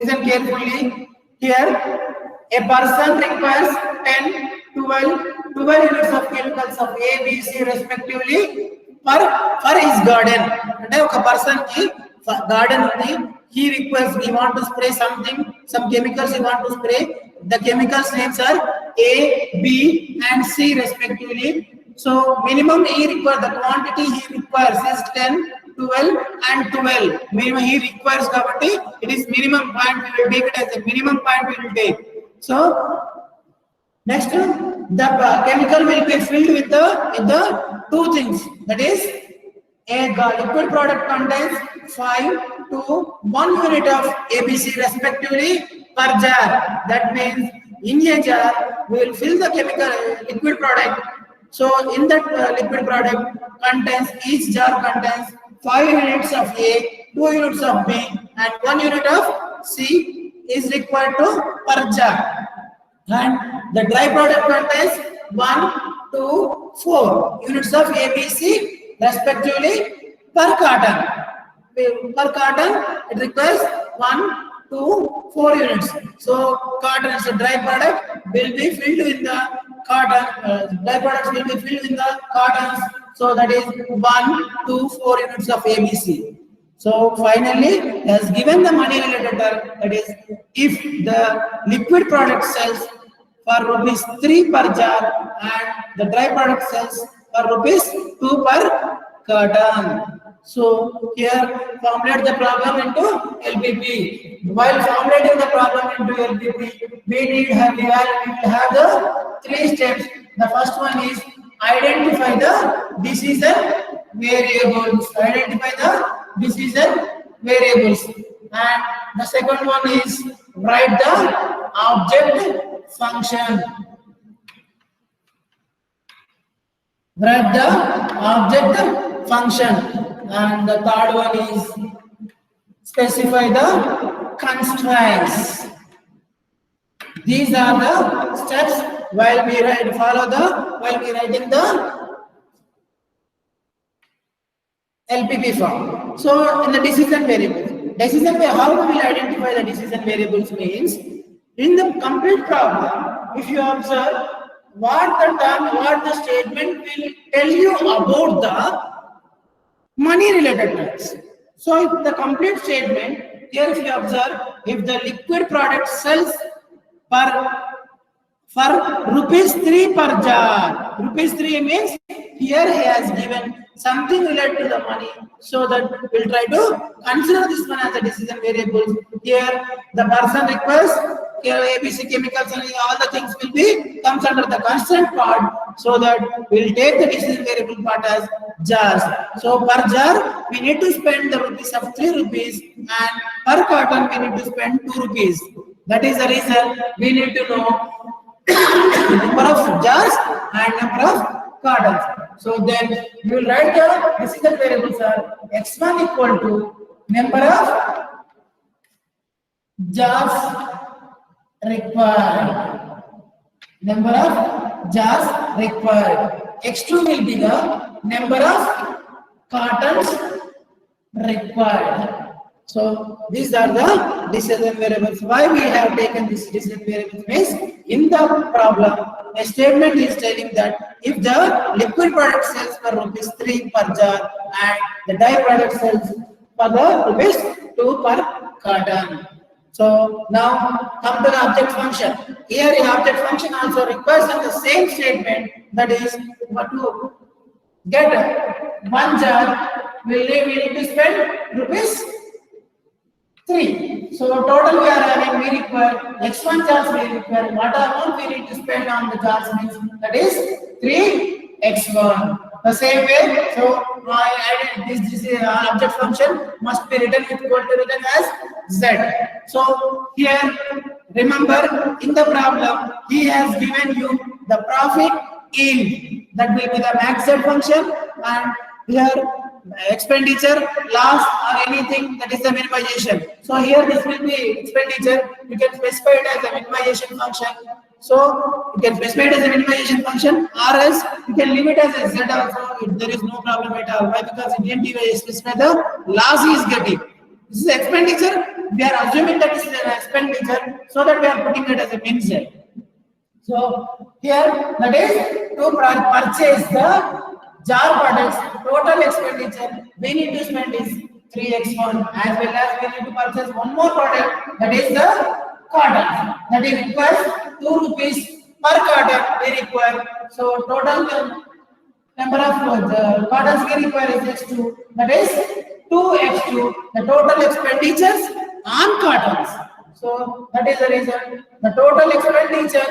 Listen carefully. Here, a person requires 10, 12 units of chemicals of A, B, C respectively for his garden. And a person ki garden undi, he want to spray something, some chemicals he want to spray. The chemicals names are A, B, and C respectively. So minimum he requires, the quantity he requires is 10, 12, and 12. Minimum he requires kabatti, it is minimum point, we will take it as a minimum point we will take. So next, the chemical will be filled with the two things. That is, a liquid product contains 5 to 1 unit of ABC respectively per jar. That means in a jar we will fill the chemical liquid product. So in that liquid product contains, each jar contains 5 units of A, 2 units of B, and 1 unit of C is required to per jar. And the dry product contains 1, 2, 4 units of ABC respectively per carton. Per carton, it requires 1, 2, 4 units. So carton is a dry product will be filled in the carton. Dry products will be filled in the cartons. So that is 1, 2, 4 units of ABC. So finally, has given the money related term, that is, if the liquid product sells for ₹3 per jar and the dry product sells for ₹2 per carton. So here formulate the problem into LPP. While formulating the problem into LPP, we will have the 3 steps. The first one is identify the decision variables. Identify the decision variables. And the second one is write the object function. Write the object function. And the third one is specify the constraints. These are the steps while we writing the LPP form. So in the decision variables, how we will identify the decision variables means in the complete problem, if you observe what the statement will tell you about the money related terms. So if the complete statement, here if you observe, if the liquid product sells for ₹3 per jar, ₹3 means here he has given something related to the money, so that we'll try to consider this one as a decision variable. Here the person requires ABC chemicals and all the things will be comes under the constant part, so that we'll take the decision variable part as jars. So per jar we need to spend the rupees of ₹3 and per carton we need to spend ₹2. That is the reason we need to know number of jars and number of cartons. So then we will write the decision variables are x1 equal to number of jars required. Number of jars required. X2 will be the number of cartons required. So these are the decision variables. Why we have taken this decision variables means in the problem a statement is telling that if the liquid product sells for ₹3 per jar and the dye product sells for the ₹2 per carton. So now come to the object function. Here in object function also requires the same statement, that is to get 1 jar we need to spend ₹3. So total we are having, we require x1 jars we require, what amount we need to spend on the jars means that is 3x1. The same way, so this object function must be written as z. So here remember in the problem he has given you the profit yield, that will be the max z function, and here expenditure, loss or anything, that is the minimization. So here this will be expenditure, you can specify it as a minimization function. So you can specify it as a minimization function, or else you can leave it as a z also, there is no problem at all. Why? Because in DMT we specify the loss he is getting. This is expenditure. We are assuming that this is an expenditure, so that we are putting it as a means here. So here, that is to purchase the jar products. Total expenditure we need to spend is 3x1, as well as we need to purchase one more product, that is the carton. That is requires 2 rupees per carton we require. So total number of the cartons we require is x2. That is 2x2. The total expenditures on cartons. So that is the reason the total expenditure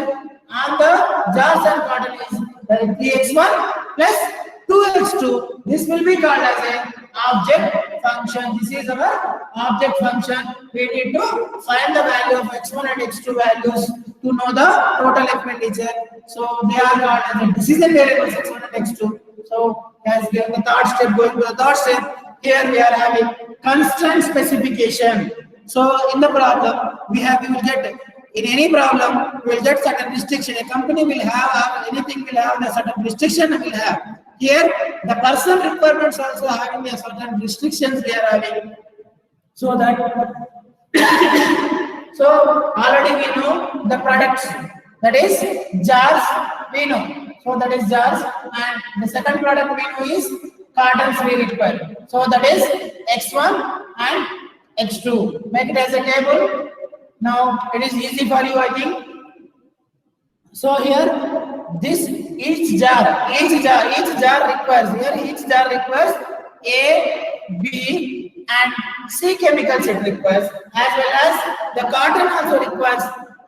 on the jars and carton is 3x1 plus 2x2. This will be called as an object function. This is our object function. We need to find the value of x1 and x2 values to know the total expenditure. So they are called as a decision variables x1 and x2. So as given the third step, going to the third step, here we are having constraint specification. So in the problem, we will get, in any problem, we will get certain restriction. A company will have, anything will have a certain restriction will have. Here, the person requirements also having a certain restrictions they are having. So that, so already we know the products, that is jars, we know. So that is jars, and the second product we know is cartons we require. So that is x1 and x2. Make it as a table. Now it is easy for you, I think. So here, this each jar requires, here each jar requires A, B and C chemicals it requires, as well as the carton also requires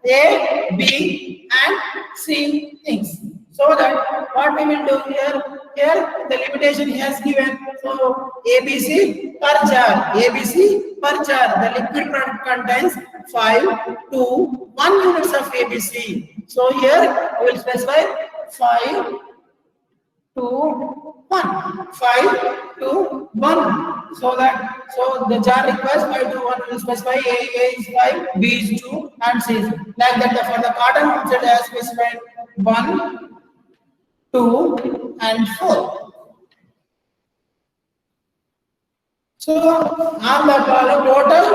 A, B and C things. So that what we will do here the limitation he has given. So ABC per jar, ABC per jar. The liquid product contains 5 to 1 units of ABC. So here we will specify 5 to 1. 5 to 1. So the jar requires 5 to 1. We will specify A is 5, B is 2, and C is like that. For the carton also it has specified 1, 2 and 4. So on the total,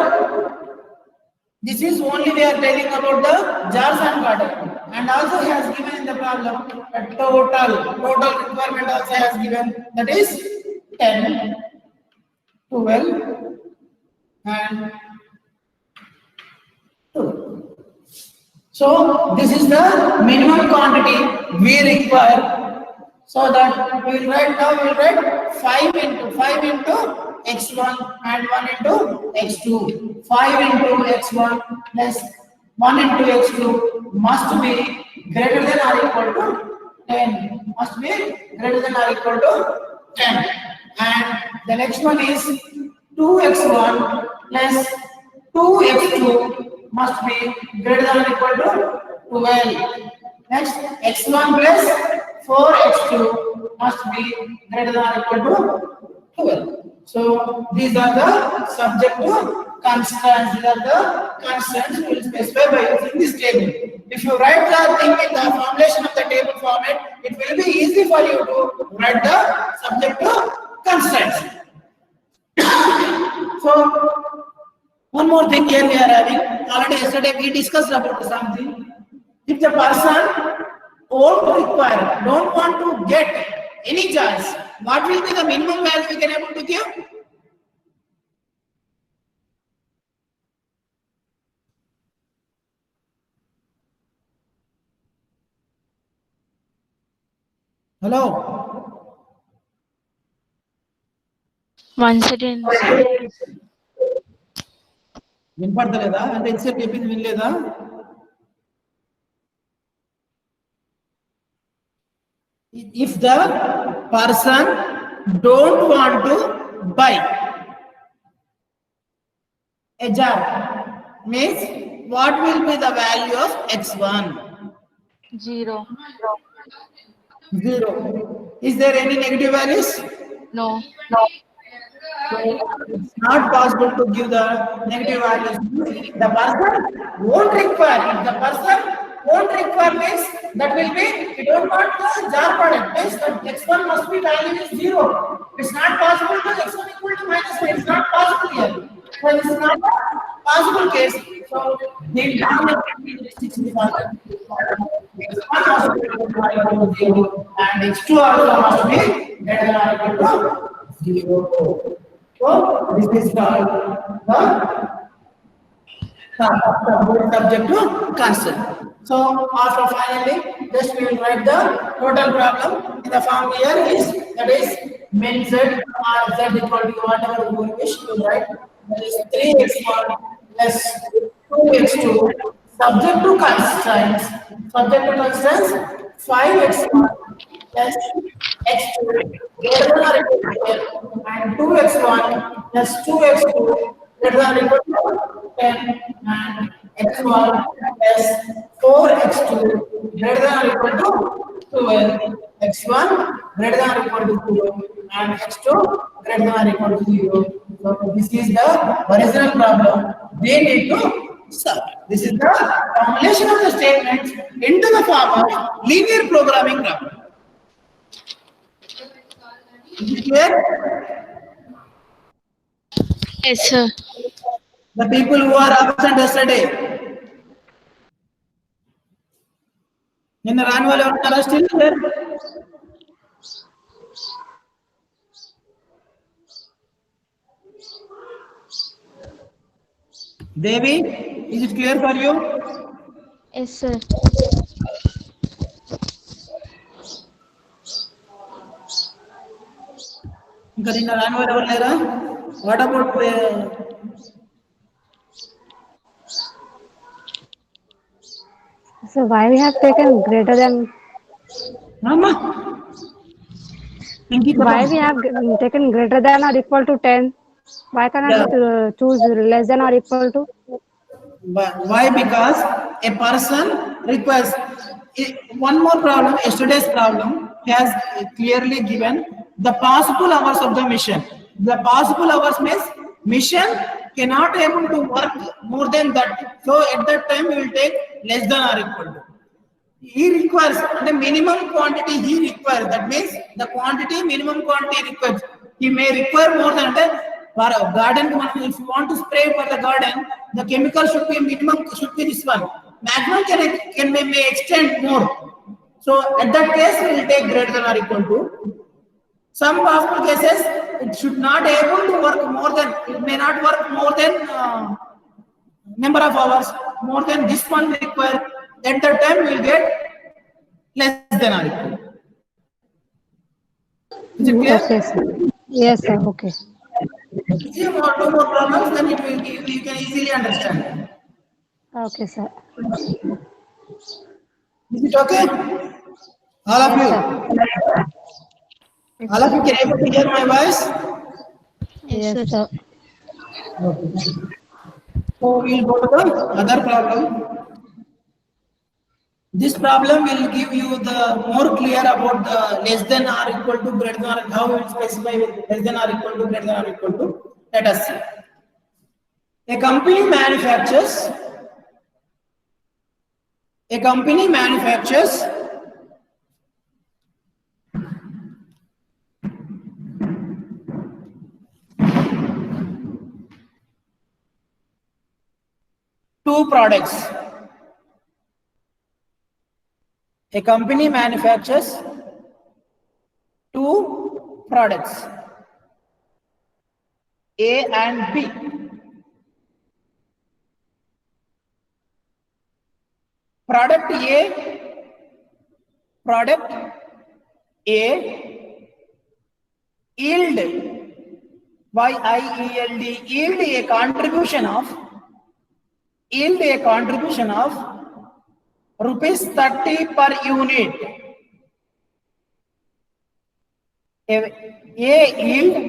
this is only we are telling about the jars and carton, and also he has given in the problem a total requirement also has given, that is 10, 12 and 2. So this is the minimum quantity we require. So that we will write 5 into x1 and 1 into x2. 5 into x1 plus 1 into x2 must be greater than or equal to 10. Must be greater than or equal to 10. And the next one is 2x1 plus 2x2 must be greater than or equal to 12. Next, x1 plus 4x2 must be greater than or equal to 12. So these are the subject to constants. These are the constants we will specify by using this table. If you write the thing in the formulation of the table format, it will be easy for you to write the subject to constants. So one more thing here we are having. Already yesterday we discussed about something. If the person don't want to get any jars, what will be the minimum value we can able to give? Hello? Once again. వినపడతలేదా అంటే except చెప్పింది వినలేదా? If the person don't want to buy a jar, means what will be the value of x1? 0. 0. Is there any negative values? No. It's not possible to give the negative values. The person won't require. If the person won't require means that will be, we don't want the jar product. Means that x1 must be value is 0. It's not possible to x1 equal to -1. It's not possible here. But it's not a possible case. So the and X2 also must be greater than or equal to 0. So this is called the subject to concept. So after finally, just we will write the total problem in the form here is that is min z or z equal to whatever you wish to write. That is 3x1 plus 2x2 subject to constraints. Subject to constraints 5x1 plus x2 greater than or equal to 10 and 2x1 plus 2x2 greater than or equal to 10 and x1 plus 4x2 greater than or equal to 12, x1 greater than or equal to 0 and x2 greater than or equal to 0. So this is the original problem they need to solve. This is the formulation of the statements into the form of linear programming problem. Is it clear? Yes, sir. The people who are absent yesterday. In the annual are still there. Devi, is it clear for you? Yes, sir. ఇంకా నిన్న రాని వారు ఎవరు లేరా? What about So why we have taken greater than? Mama? Why we have taken greater than or equal to 10? Why cannot we choose less than or equal to? Why? Because a person requires one more problem. Yesterday's problem has clearly given the possible hours of the mission. The possible hours means mission cannot able to work more than that. So at that time we will take less than or equal to. He requires the minimum quantity he requires. That means the quantity minimum quantity requires. He may require more than that. For a garden, if you want to spray for the garden, the chemical should be minimum should be this one. Maximum may extend more. So at that case, we will take greater than or equal to. Some possible cases, it should not able to work more than. It may not work more than number of hours more than this one required. At that time, we will get less than or equal. Is it clear? Okay, sir. Yes, sir. Okay. If you want two more problems, then it will give, you can easily understand. Okay, sir. Is it okay? All of you? All of you can able to hear my voice? Yes, sir. Okay. So we will go to the other problem. This problem will give you the more clear about the less than or equal to greater than or how we will specify with less than or equal to greater than or equal to. Let us see. A company manufactures two products. A company manufactures two products, A and B. Product A yield, Y-I-E-L-D, yield a contribution of rupees 30 per unit.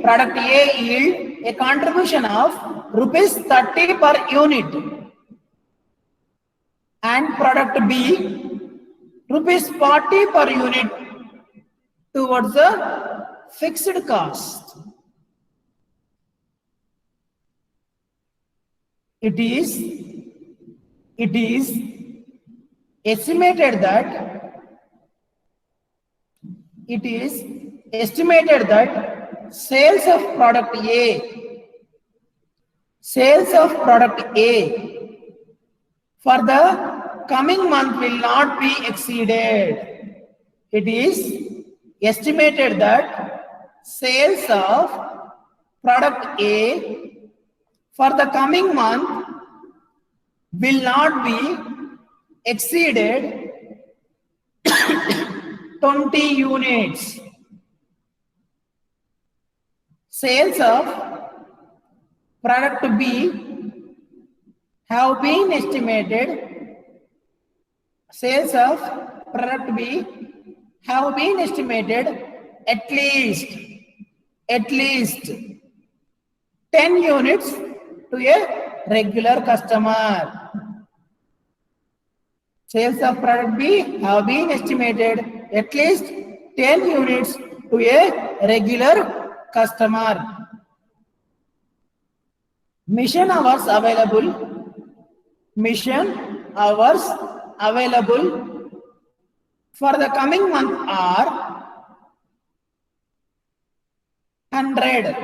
Product A yield a contribution of rupees 30 per unit, and product B rupees 40 per unit towards the fixed cost. It is estimated that sales of product A sales of product A for the coming month will not be exceeded. It is estimated that sales of product A for the coming month will not be exceeded 20 units. Sales of product B have been estimated. Sales of product B have been estimated at least 10 units to a regular customer. Sales of product B have been estimated at least 10 units to a regular customer. Mission hours available. Mission hours available for the coming month are 100.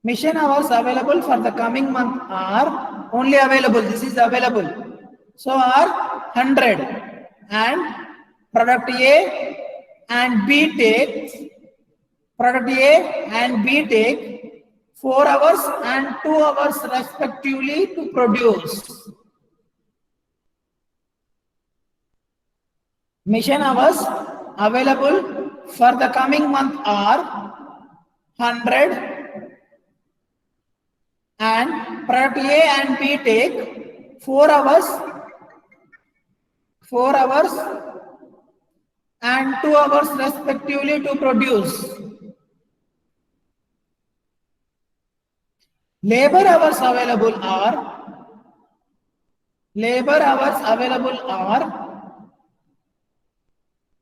Mission hours available for the coming month are only available. This is available. So are 100. And product A and B takes, product A and B take 4 hours and 2 hours respectively to produce. Mission hours available for the coming month are 100 and product A and B take 4 hours and 2 hours respectively to produce. Labor hours available are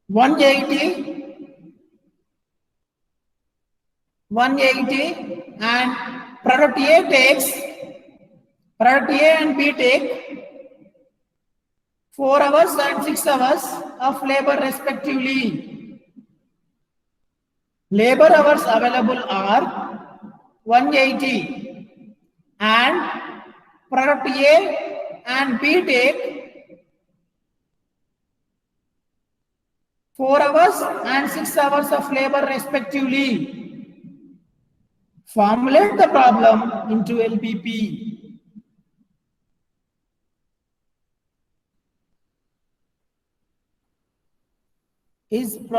180 and product A and B take 4 hours and 6 hours of labor respectively. Labor hours available are 180 and product A and B take 4 hours and 6 hours of labor respectively. Formulate the problem into LPP.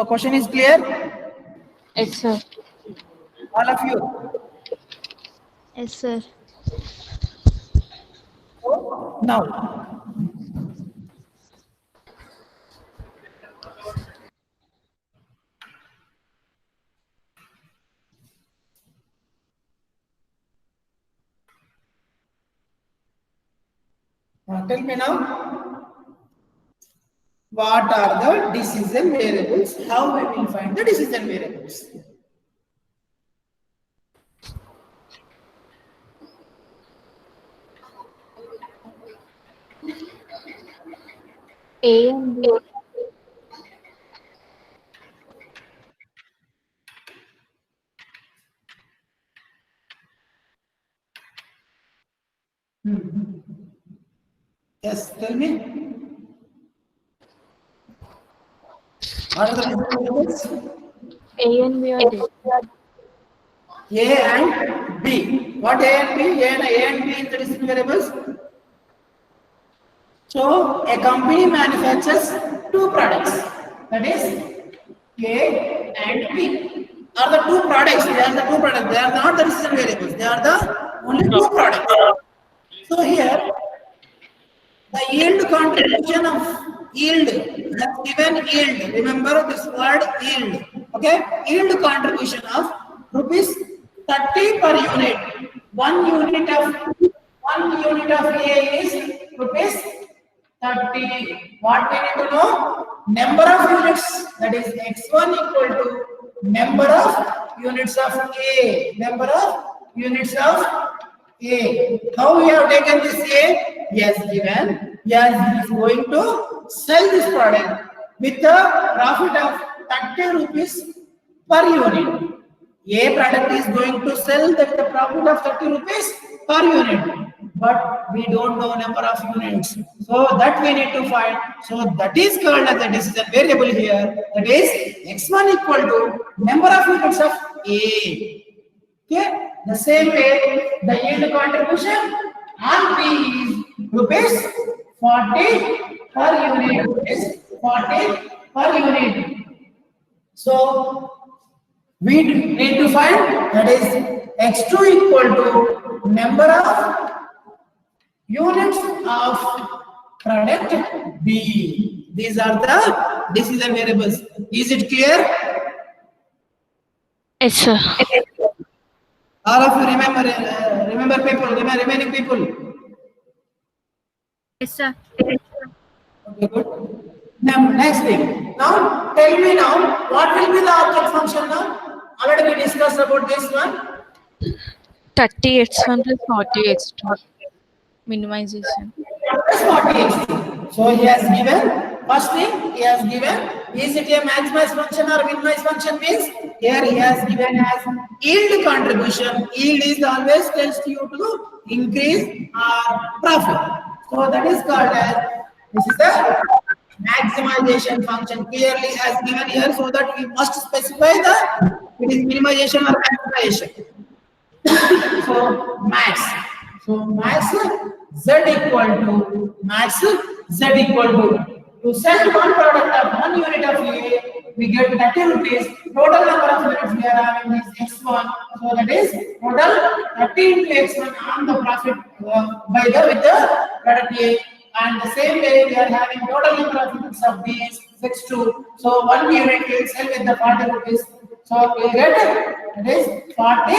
Question is clear? Yes, sir. All of you? Yes, sir. Now, tell me now, what are the decision variables? How we will find the decision variables? A and B. Yes, tell me. What are the decision variables? A and B are there. A and B. What A and B? A and B is the decision variables. So a company manufactures 2 products. That is A and B. Are the 2 products? They are the 2 products. They are not the decision variables. They are the only 2 products. So here, the yield contribution of yield, that's given yield. Remember this word yield. Okay, yield contribution of rupees 30 per unit. 1 unit of A is rupees 30. What we need to know? Number of units. That is x1 equal to number of units of A. Number of units of A. How we have taken this A? Yes, given. Yes, he is going to sell this product with a profit of 30 rupees per unit. A product is going to sell the profit of 30 rupees per unit, but we don't know number of units. So that we need to find. So that is called as a decision variable here. That is x1 equal to number of units of A. Okay, the same way the yield contribution on P is rupees 40 per unit. Is 40 per unit. So we need to find that is x2 equal to number of units of product B. These are the decision variables. Is it clear? Yes, sir. All of you remember people, remaining people. Yes, sir. Okay, good. Now, next thing. Now, tell me now, what will be the object function now? Already we discussed about this one. 30x1 plus 40x2. Minimization. Plus 40x2. So he has given, first thing he has given, is it a maximize function or minimize function means? Here he has given as yield contribution. Yield is always tells you to increase our profit. So that is called as, this is the maximization function clearly has given here, so that we must specify the it is minimization or maximization. So max. So max z equal to sell one product of 1 unit of A, we get 30 rupees. Total number of units we are having is x1. So that is total 30 into x1 on the profit by the with the product A. And the same way we are having total number of units of B is x2. So 1 unit will sell with the 40 rupees. So we get it is 40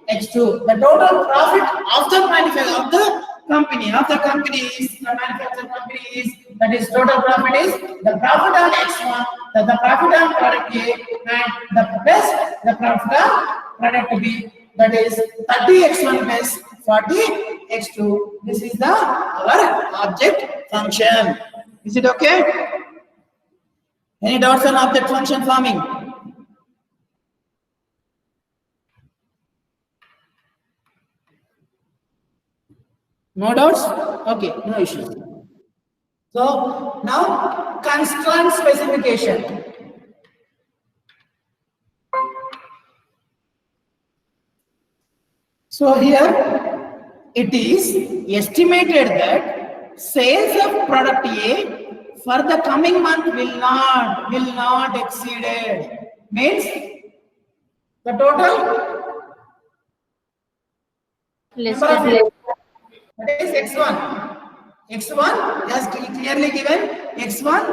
x2. The total profit of the manufacturer of the company is the manufacturer company is, that is total profit is the profit on x1, the profit on product A, and the plus the profit on product B, that is 30 x1 plus 40 x2. This is the our object function. Is it okay? Any doubts on object function forming? No doubts? Okay, no issues. So now constraint specification. So here it is estimated that sales of product A for the coming month will not exceeded. Means the total Less number of than units, that is x1. X1 has clearly given x1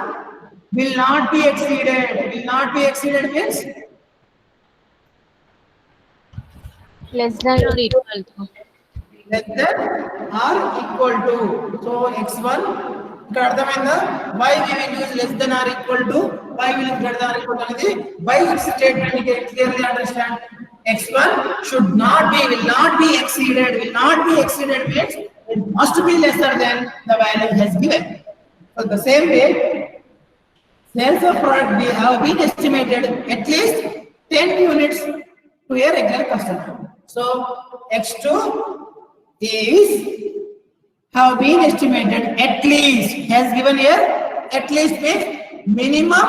will not be exceeded. Will not be exceeded means less than or equal to. less than or equal to. So x1 ఇక్కడ అర్థమైందా? Why we will use less than or equal to? Why will it greater than or equal to అనేది by statement you can clearly understand. x1 should not be, will not be exceeded means it must be lesser than the value has given. So the same way, sales of product we have been estimated at least 10 units to a regular customer. So x2 is have been estimated at least, has given here at least means minimum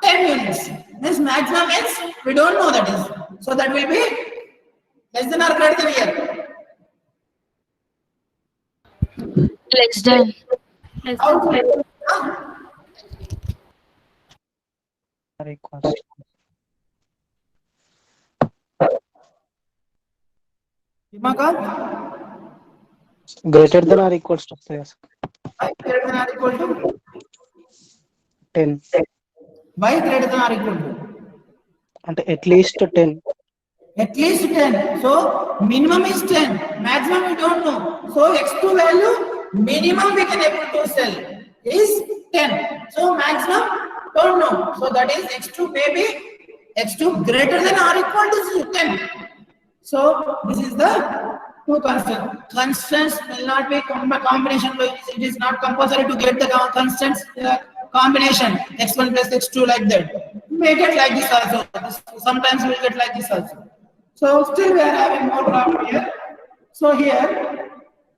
10 units. This maximum is we don't know that is. So that will be less than or greater than here. Less than. How to Greater than or equals to yes. greater than or equal to 10. why greater than or equal to అంటే at least 10. at least 10. So minimum is 10, maximum we don't know. So x2 value minimum we can able to sell is 10. So maximum don't know. So that is x2 maybe x2 greater than or equal to 10. So this is the two constants. Constants will not be combination. It is not compulsory to get the constants combination x1 plus x2 like that. You may get like this also. Sometimes you will get like this also. So still we are having more problem here. So here,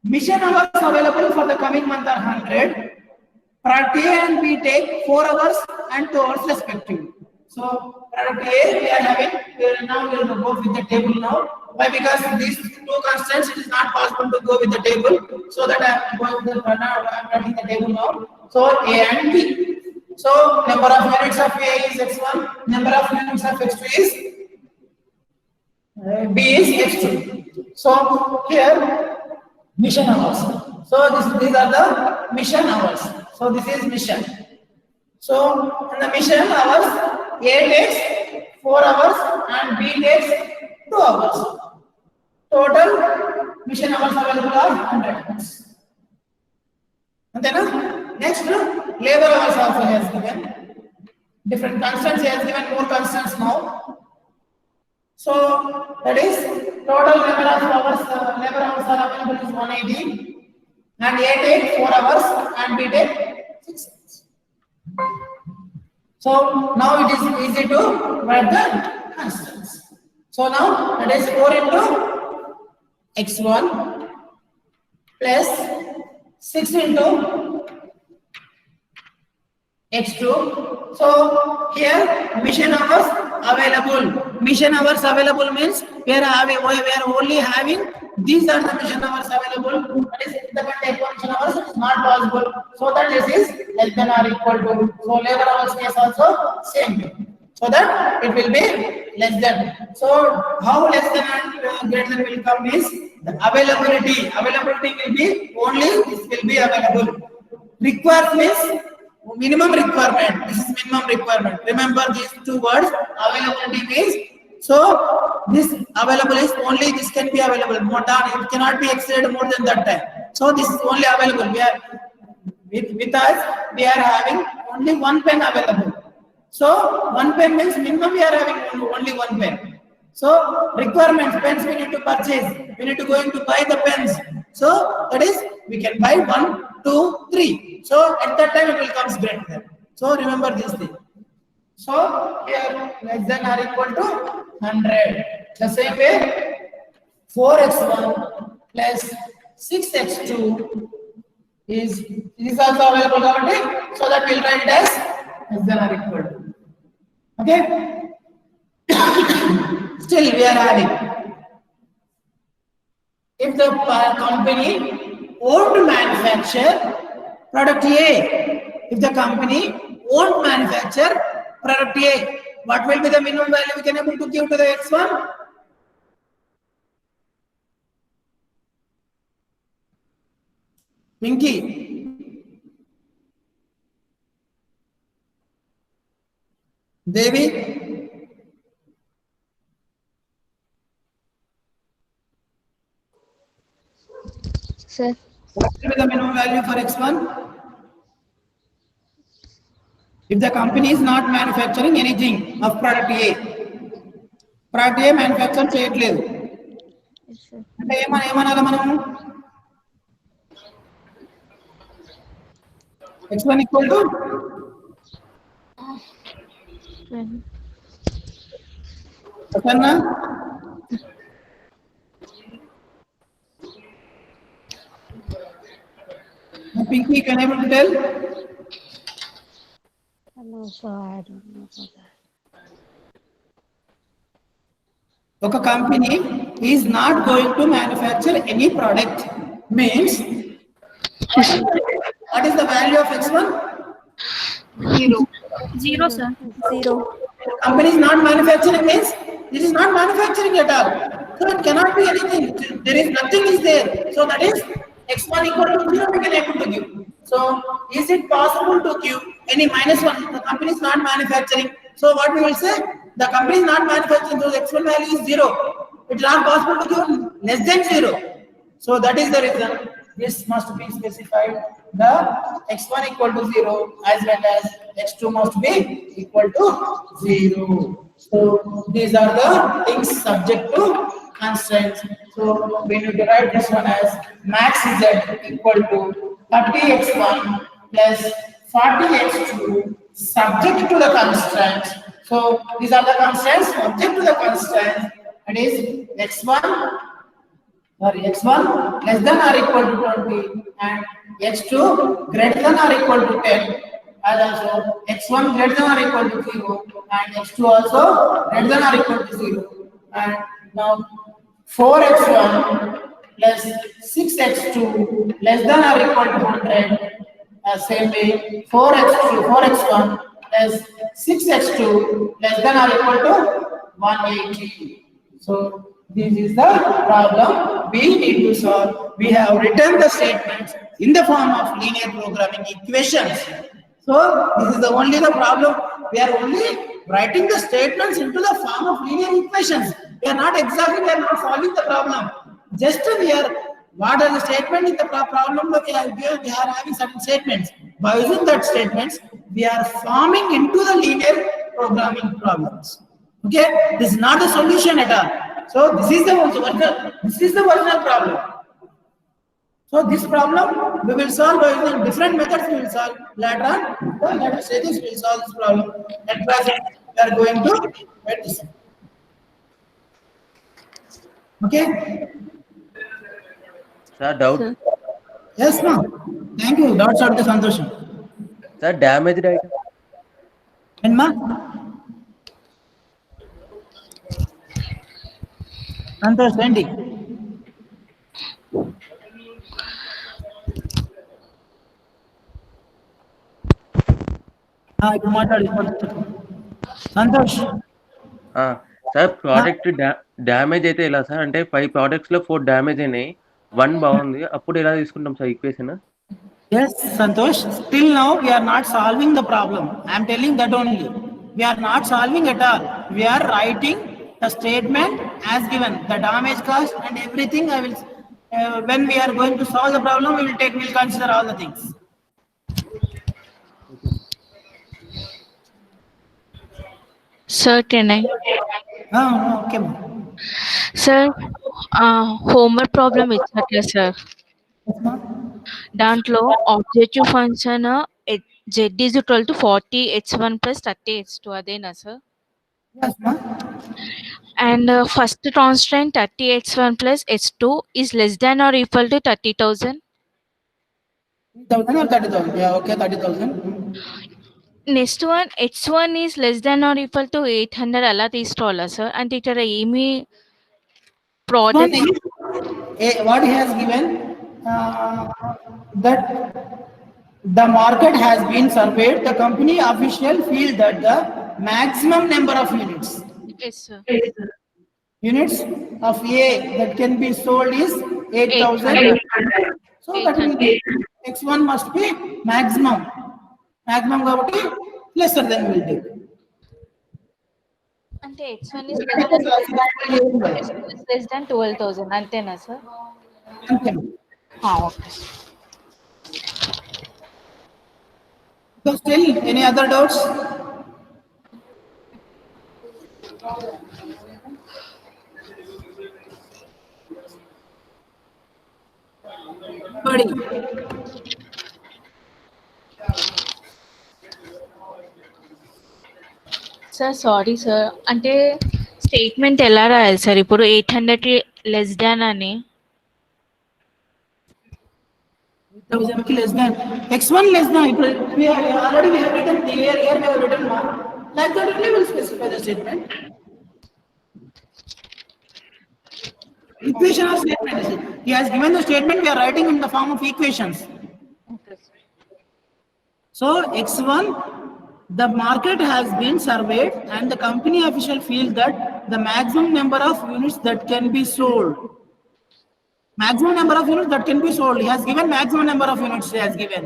mission hours available for the coming month are 100. Product A and B take 4 hours and 2 hours respectively. So product A we are having, now we will go with the table now. Why? Because these two constants it is not possible to go with the table. So that I am going to I am writing the table now. So A and B. So number of units of A is x1, number of units of x2 is B is x2. So here mission hours. So these are the mission hours. So this is mission. So in the mission hours, A takes 4 hours and B takes 2 hours. Total mission hours available are 100 hours. And then next, labor hours also has given. Different constants he has given more constants now. So that is total number of hours, labor hours are available is 180, and A take 4 hours and B take 6 hours. So now it is easy to write the constants. So now that is 4 into x1 plus 6 into x2. So here mission hours available. Mission hours available means we are only having these are the mission hours available. That is the mission hours is not possible. So that this is less than or equal to. So labor hours case also same thing. So that it will be less than. So how less than and greater than will come is the availability. Availability will be only this will be available. Require means minimum requirement. This is minimum requirement. Remember these two words. Availability means so this available is only this can be available. More than it cannot be exceeded more than that time. So this is only available. We are with us we are having only one pen available. So one pen means minimum we are having only one pen. So requirements pens we need to purchase. We need to go in to buy the pens. So that is we can buy 1, 2, 3. So at that time it will come greater. So remember this thing. So here less than or equal to 100. The same way 4x1 plus 6x2 is also available already. So that we'll write it as less than or equal to. Okay. Still we are adding. If the company won't manufacture product A, if the company won't manufacture product A, what will be the minimum value we can able to give to the X1? Pinky, Devi, Sir, what will be the minimum value for X1? If the company is not manufacturing anything of product A manufacture చేయట్లేదు అంటే ఏమనాలి మనము X1 equal to Prasanna? Pinky, can I able to tell? No, so I don't know for that. ఒక company is not going to manufacture any product means what is the value of X1? 0. 0, sir. 0. Company is not manufacturing means this is not manufacturing at all. So it cannot be anything. There is nothing is there. So that is X1 equal to 0 we can able to give. So is it possible to give any -1? The company is not manufacturing. So what we will say? The company is not manufacturing. So the X1 value is 0. It is not possible to give less than 0. So that is the reason this must be specified. The X1 equal to 0 as well as X2 must be equal to 0. So these are the things subject to constraints. So we need to write this one as max z equal to 30x1 plus 40x2 subject to the constraints. So these are the constraints subject to the constraints That is x1 x1 less than or equal to 20 and x2 greater than or equal to 10, and also x1 greater than or equal to 0 and x2 also greater than or equal to 0. And now 4x1 plus 6x2 less than or equal to 100. Same way 4x1 plus 6x2 less than or equal to 180. So this is the problem we need to solve. We have written the statements in the form of linear programming equations. So this is the only the problem. We are only writing the statements into the form of linear equations. We are not solving the problem. Just we are, what are the statements in the problem? We are having certain statements. By using that statements, we are forming into the linear programming problems. Okay, this is not a solution at all. So this is the original problem. So this problem we will solve by using different methods. We will solve later on. So let us say this, we will solve this problem. At present, we are going to write this. Okay. Sir, doubt. Yes, ma'am. Thank you. Doubts out the Santosham. Sir, damaged item. And ma'am. Santosh, Randy. Santosh sir product damage అయితే ఎలా sir? అంటే 5 products లో 4 damage అయినాయి, 1 బాగుంది, అప్పుడు ఎలా తీసుకుంటాం sir equation? Yes, Santosh. Till now we are not solving the problem. I am telling that only. We are not solving at all. We are writing the statement as given, the damage cost and everything. I will when we are going to solve the problem, we will consider all the things. Sir, can I? Okay. Sir, homework problem ఇచ్చట్లే sir. దాంట్లో objective function z is equal to 40 h1 plus 30 h2 అదేనా sir? Yes, ma'am. And first constraint 30 h1 plus h2 is less than or equal to 30,000. 30,000 or 30,000? Yeah, okay, 30,000. Next one h1 is less than or equal to 800 అలా తీసుకోవాలా sir? అంటే ఇక్కడ ఏమి product what he has given that the market has been surveyed, the company official feel that the maximum number of units of A that can be sold is 8,000. So that will be x1 must be maximum కాబట్టి lesser than will take. అంటే h1 is less than 12,000 అంతేనా sir? Okay. Okay. So still any other doubts? Buddy. Sir sorry sir, అంటే statement ఎలా రాయాలి sir ఇప్పుడు 800 less than అని? 8,000 ki less than x1 less than we have written here we have written like that only will specify the statement. Equation or statement. He has given the statement, we are writing in the form of equations. So x1, the market has been surveyed and the company official feel that the maximum number of units that can be sold. Maximum number of units that can be sold. He has given maximum number of units he has given.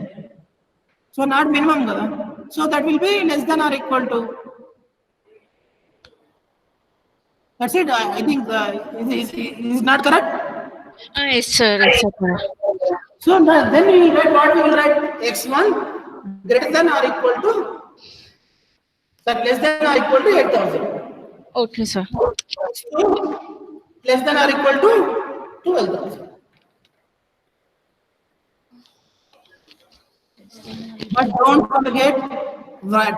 So not minimum. So that will be less than or equal to. That's it. I think is not correct? Yes sir, yes sir. So then we will write what we will write x1 greater than or equal to less than or equal to 8,000. Okay sir. Less than or equal to 12,000. But don't forget,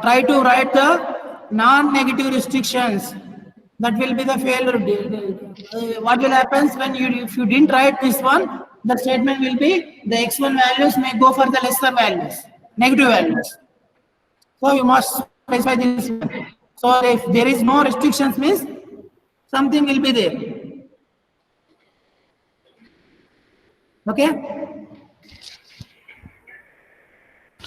try to write the non-negative restrictions. That will be the failure. What will happen when if you didn't write this one, the statement will be the x1 values may go for the lesser values, negative values. So you must specify this one. So if there is no restrictions means something will be there. Okay.